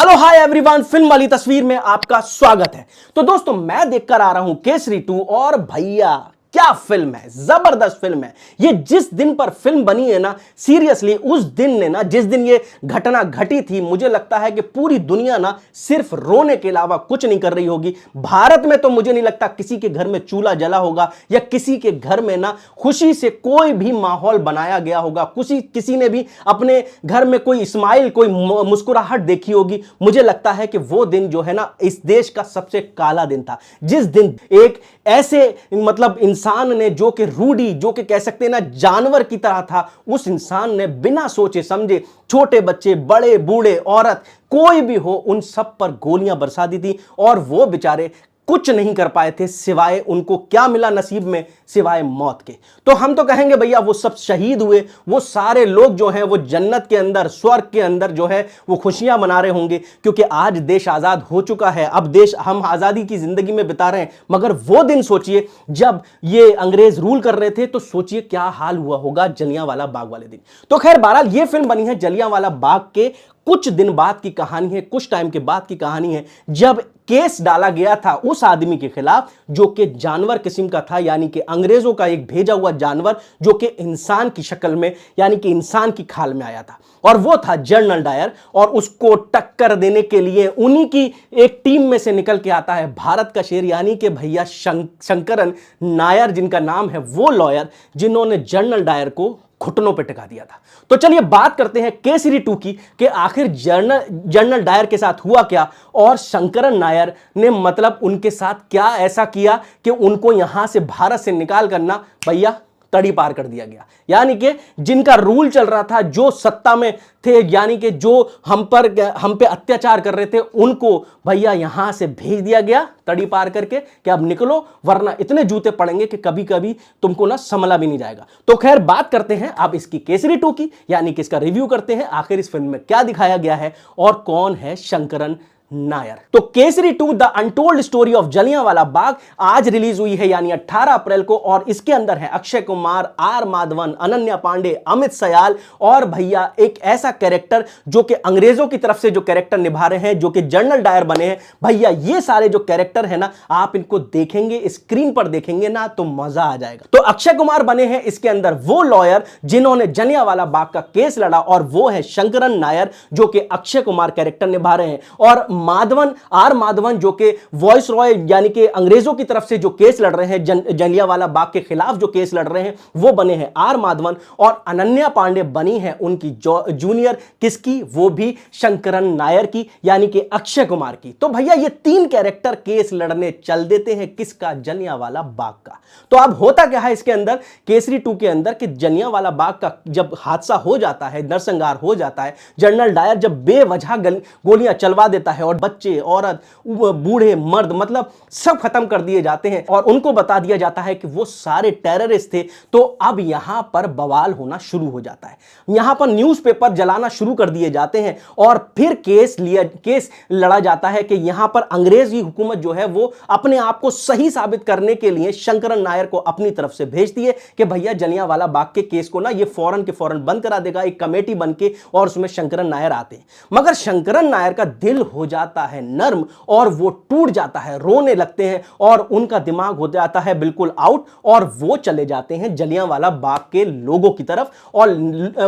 Hello hi everyone, film वाली तस्वीर में आपका स्वागत है। तो दोस्तों, मैं देखकर आ रहा हूं केसरी 2 और भैया क्या फिल्म है, जबरदस्त फिल्म है। ये जिस दिन पर फिल्म बनी है ना, सीरियसली उस दिन ने ना, जिस दिन ये घटना घटी थी, मुझे लगता है कि पूरी दुनिया ना सिर्फ रोने के अलावा कुछ नहीं कर रही होगी। भारत में तो मुझे नहीं लगता किसी के घर में चूल्हा जला होगा या किसी के घर में ना खुशी से कोई भी माहौल बनाया गया होगा, किसी ने भी अपने घर में कोई स्माइल, कोई मुस्कुराहट देखी होगी। मुझे लगता है कि वो दिन जो है ना, इस देश का सबसे काला दिन था, जिस दिन एक ऐसे मतलब इंसान ने, जो कि रूडी, जो कि कह सकते हैं ना जानवर की तरह था, उस इंसान ने बिना सोचे समझे छोटे बच्चे, बड़े, बूढ़े, औरत, कोई भी हो, उन सब पर गोलियां बरसा दी थी और वो बेचारे कुछ नहीं कर पाए थे। सिवाय उनको क्या मिला नसीब में, सिवाय मौत के। तो हम तो कहेंगे भैया वो सब शहीद हुए, वो सारे लोग जो हैं वो जन्नत के अंदर, स्वर्ग के अंदर जो है वो खुशियां मना रहे होंगे, क्योंकि आज देश आजाद हो चुका है। अब देश, हम आजादी की जिंदगी में बिता रहे हैं। मगर वो दिन सोचिए जब ये अंग्रेज रूल कर रहे थे, तो सोचिए क्या हाल हुआ होगा जलियांवाला बाग वाले दिन। तो खैर बहरहाल ये फिल्म बनी है जलियांवाला बाग के कुछ दिन बाद की कहानी है, कुछ टाइम के बाद की कहानी है, जब केस डाला गया था उस आदमी के खिलाफ जो कि जानवर किस्म का था, यानी कि अंग्रेजों का एक भेजा हुआ जानवर, जो कि इंसान की शक्ल में, यानी कि इंसान की खाल में आया था, और वो था जनरल डायर। और उसको टक्कर देने के लिए उन्हीं की एक टीम में से निकल के आता है भारत का शेर, यानी कि भैया शंकरन नायर, जिनका नाम है, वो लॉयर जिन्होंने जनरल डायर को घुटनों पे टिका दिया था। तो चलिए बात करते हैं केसरी 2 की, कि आखिर जनरल डायर के साथ हुआ क्या और शंकरन नायर ने मतलब उनके साथ क्या ऐसा किया कि उनको यहां से, भारत से निकाल करना भैया तड़ी पार कर दिया गया। यानी कि जिनका रूल चल रहा था, जो सत्ता में थे, यानी कि जो हम पे अत्याचार कर रहे थे, उनको भैया यहां से भेज दिया गया तड़ी पार करके कि अब निकलो, वरना इतने जूते पड़ेंगे कि कभी कभी तुमको ना संभला भी नहीं जाएगा। तो खैर बात करते हैं अब इसकी केसरी 2 की, यानी कि इसका रिव्यू करते हैं, आखिर इस फिल्म में क्या दिखाया गया है और कौन है शंकरन नायर। तो Kesari 2 the untold story of Jallianwala Bagh आज रिलीज हुई है, यानी 18 अप्रैल को, और इसके अंदर है अक्षय कुमार, आर माधवन, अनन्या पांडे, अमित सयाल और भैया एक ऐसा कैरेक्टर जो कि अंग्रेजों की तरफ से जो कैरेक्टर निभा रहे हैं, जो कि जनरल डायर बने हैं। भैया ये सारे जो कैरेक्टर है ना, आप इनको देखेंगे, स्क्रीन पर देखेंगे ना तो मजा आ जाएगा। तो अक्षय कुमार बने हैं इसके अंदर वो लॉयर जिन्होंने जलियांवाला बाग का केस लड़ा, और वो है शंकरन नायर जो कि अक्षय कुमार कैरेक्टर निभा रहे हैं, और आर माधवन जो कि वॉइस रॉय, यानी कि अंग्रेजों की तरफ से जो केस लड़ रहे हैं, जलियांवाला बाग के खिलाफ जो केस लड़ रहे हैं, वो बने हैं आर माधवन, और अनन्या पांडे बनी है उनकी जूनियर, किसकी, वो भी शंकरन नायर की, यानी कि अक्षय कुमार की। तो भैया ये तीन कैरेक्टर केस लड़ने चल देते हैं, किसका, जलियांवाला बाग का। तो अब होता क्या है इसके अंदर, केसरी 2 के अंदर, कि जलियांवाला बाग का जब हादसा हो जाता है, नरसंहार हो जाता है, जनरल डायर जब बेवजह गोलियां चलवा देता है और बच्चे, औरत, बूढ़े, मर्द, मतलब सब खत्म कर दिए जाते हैं, और उनको बता दिया जाता है कि वो सारे टेररिस्ट थे। तो अब यहां पर बवाल होना शुरू हो जाता है, यहां पर न्यूज़पेपर जलाना शुरू कर दिए जाते हैं, और फिर केस लड़ा जाता है कि यहां पर अंग्रेजी हुकूमत जो है वो अपने आप को सही साबित करने के लिए शंकरन नायर को अपनी तरफ से भेजती है कि भैया जलियांवाला बाग के केस को ना ये फौरन के फौरन बंद करा देगा, एक कमेटी बन के, और उसमें शंकरन नायर आते हैं। मगर शंकरन नायर का दिल हो जाता है नर्म, और वो टूट जाता है, रोने लगते हैं, और उनका दिमाग हो जाता है बिल्कुल आउट, और वो चले जाते हैं जलियांवाला बाग के लोगों की तरफ, और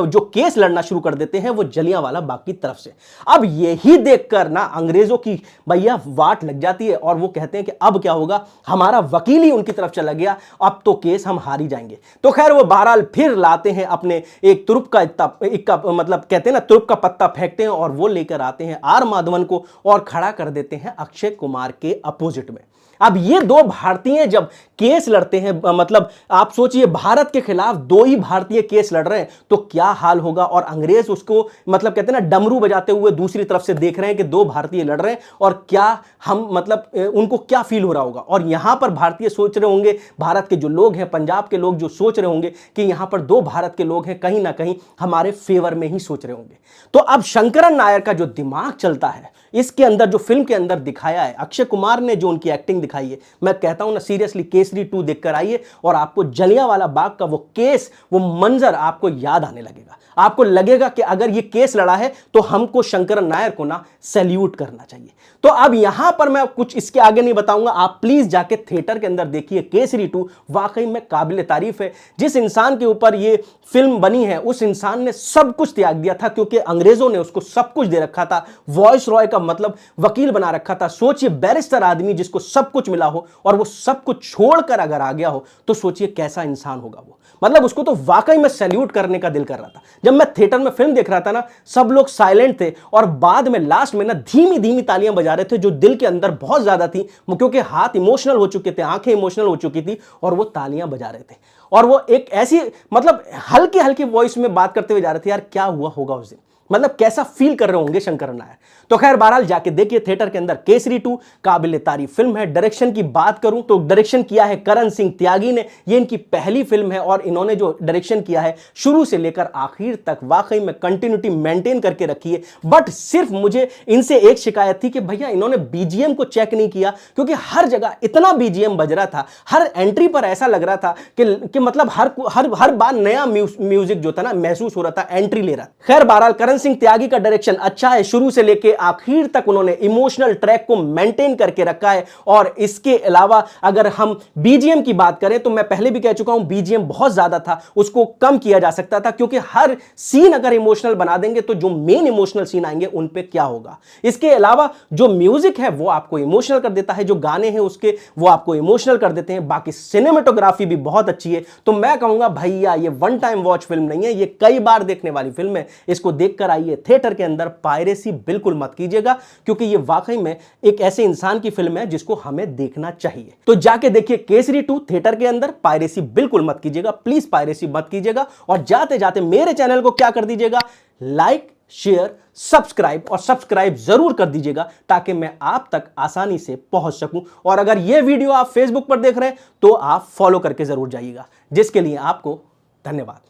जो केस लड़ना शुरू कर देते हैं वो जलियांवाला बाग की तरफ से। अब यही देखकर ना अंग्रेजों की भैया वाट लग जाती है, और वो कहते हैं कि अब क्या होगा, हमारा वकील ही उनकी तरफ चला गया, अब तो केस हम हार ही जाएंगे। तो खैर वो बहरहाल फिर लाते हैं अपने एक तुरुप का मतलब कहते हैं ना, तुरुप का पत्ता फेंकते हैं, और वो लेकर आते हैं आर माधवन को और खड़ा कर देते हैं अक्षय कुमार के अपोजिट में। अब ये दो भारतीय जब केस लड़ते हैं, मतलब आप सोचिए भारत के खिलाफ दो ही भारतीय केस लड़ रहे हैं, तो क्या हाल होगा। और अंग्रेज उसको मतलब कहते हैं ना डमरू बजाते हुए दूसरी तरफ से देख रहे हैं कि दो भारतीय लड़ रहे हैं, और क्या हम मतलब उनको क्या फील हो रहा होगा। और यहां पर भारतीय सोच रहे होंगे, भारत के जो लोग हैं, पंजाब के लोग जो सोच रहे होंगे कि यहां पर दो भारत के लोग हैं, कहीं ना कहीं हमारे फेवर में ही सोच रहे होंगे। तो अब शंकरन नायर का जो दिमाग चलता है इसके अंदर, जो फिल्म के अंदर दिखाया है, अक्षय कुमार ने जो उनकी एक्टिंग दिखाई है, मैं कहता हूं ना सीरियसली केसरी 2 देखकर आइए और आपको जलियांवाला बाग का वो केस, वो मंजर आपको याद आने लगेगा। आपको लगेगा कि अगर ये केस लड़ा है तो हमको शंकरन नायर को ना सैल्यूट करना चाहिए। तो अब यहां पर मैं कुछ इसके आगे नहीं बताऊंगा, आप प्लीज जाके थिएटर के अंदर देखिए केसरी 2। वाकई में काबिल तारीफ है। जिस इंसान के ऊपर ये फिल्म बनी है उस इंसान ने सब कुछ त्याग दिया था, क्योंकि अंग्रेजों ने उसको सब कुछ दे रखा था। वॉइस रॉय का मतलब वकील बना रखा था। सोचिए बैरिस्टर आदमी जिसको सब कुछ मिला हो और वो सब कुछ छोड़कर अगर आ गया हो तो सोचिए कैसा इंसान होगा वो। मतलब उसको तो वाकई में सैल्यूट करने का दिल कर रहा था। जब मैं थिएटर में फिल्म देख रहा था ना, सब लोग साइलेंट थे और बाद में लास्ट में ना धीमी धीमी तालियां बजा रहे थे, जो दिल के अंदर बहुत ज्यादा थी, क्योंकि हाथ इमोशनल हो चुके थे, आंखें इमोशनल हो चुकी थी और वो तालियां बजा रहे थे। और वो एक ऐसी मतलब हल्की हल्की वॉइस में बात करते हुए जा रहे थे, यार क्या हुआ होगा उस दिन, मतलब कैसा फील कर रहे होंगे शंकरन नायर। तो खैर बहरहाल जाके देखिए थिएटर के अंदर केसरी 2। काबिल तारीफ फिल्म है। डायरेक्शन की बात करूं तो डायरेक्शन किया है करण सिंह त्यागी ने। ये इनकी पहली फिल्म है और इन्होंने जो डायरेक्शन किया है शुरू से लेकर आखिर तक वाकई में कंटिन्यूटी मेंटेन करके रखी है। बट सिर्फ मुझे इनसे एक शिकायत थी कि भैया इन्होंने बीजीएम को चेक नहीं किया, क्योंकि हर जगह इतना बीजीएम बज रहा था, हर एंट्री पर ऐसा लग रहा था कि मतलब हर बार नया म्यूजिक जो था ना महसूस हो रहा था, एंट्री ले रहा। खैर बहरहाल करण सिंह त्यागी का डायरेक्शन अच्छा है। शुरू से लेकर आखिर तक उन्होंने इमोशनल ट्रैक को मेंटेन करके रखा है। और इसके अलावा अगर हम बीजीएम की बात करें तो मैं पहले भी कह चुका हूं बीजीएम बहुत ज्यादा था, उसको कम किया जा सकता था, क्योंकि हर सीन अगर इमोशनल बना देंगे तो जो मेन इमोशनल सीन आएंगे उन पे क्या होगा। इसके अलावा जो म्यूजिक है वो आपको इमोशनल कर देता है, जो गाने हैं उसके वो आपको इमोशनल कर देते हैं। बाकी सिनेमेटोग्राफी भी बहुत अच्छी है। तो मैं कहूंगा भैया ये वन टाइम वॉच फिल्म नहीं है, ये कई बार देखने वाली फिल्म है। इसको देखकर आइए थिएटर के अंदर। पायरेसी बिल्कुल मत कीजिएगा, क्योंकि ये वाकई में एक ऐसे इंसान की फिल्म है जिसको हमें देखना चाहिए। तो जाके देखिए केसरी 2 थिएटर के अंदर। पायरेसी बिल्कुल मत कीजिएगा, प्लीज पायरेसी मत कीजिएगा। और जाते जाते मेरे चैनल को क्या कर दीजिएगा, लाइक शेयर सब्सक्राइब जरूर कर दीजिएगा, ताकि मैं आप तक आसानी से पहुंच सकूं। और अगर यह वीडियो आप फेसबुक पर देख रहे हैं तो आप फॉलो करके जरूर जाइएगा, जिसके लिए आपको धन्यवाद।